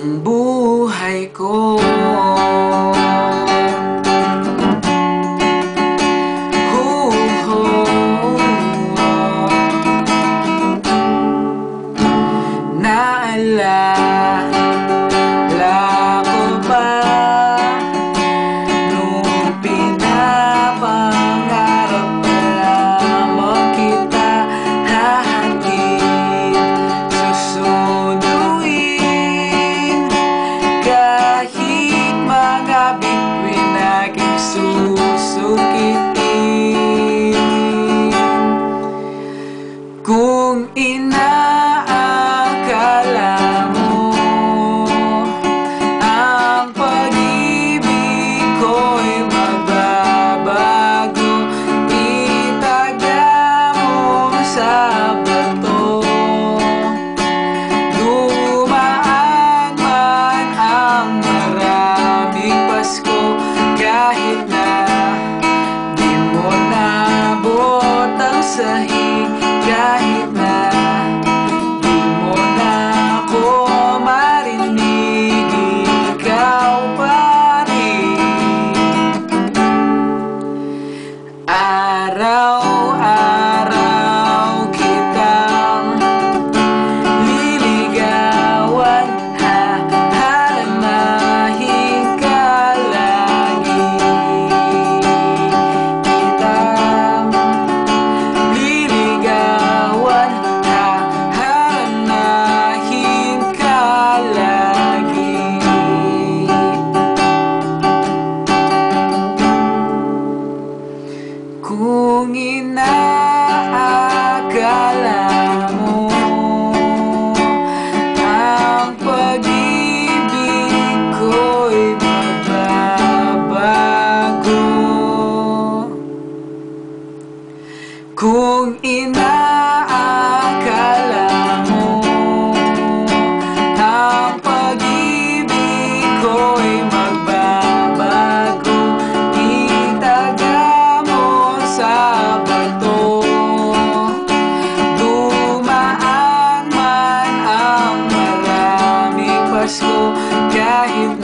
ang buhay ko. Naalala ko pa nung pinapangarap na lamang kita hahatid, susunduin kahit mga bituin aking susukitin. Kung inaakala mo ang pag-ibig ko'y magbabago, itaga mo sa bato. Dumaan man ang maraming Pasko, kahit na di mo nabot ang sahig, kahit na di mo na ako marinig, ikaw pa rin. Araw-araw kitang liligawan, hahalamahin ka lagi. Kitang liligawan, hahalamahin ka lagi. Kung inaakala mo ang pag-ibig ko'y magbabago, kung inaakala mo ang pag-ibig ko'y magbabago, itaga mo sa bato. Dumaan man ang maraming Pasko, kahit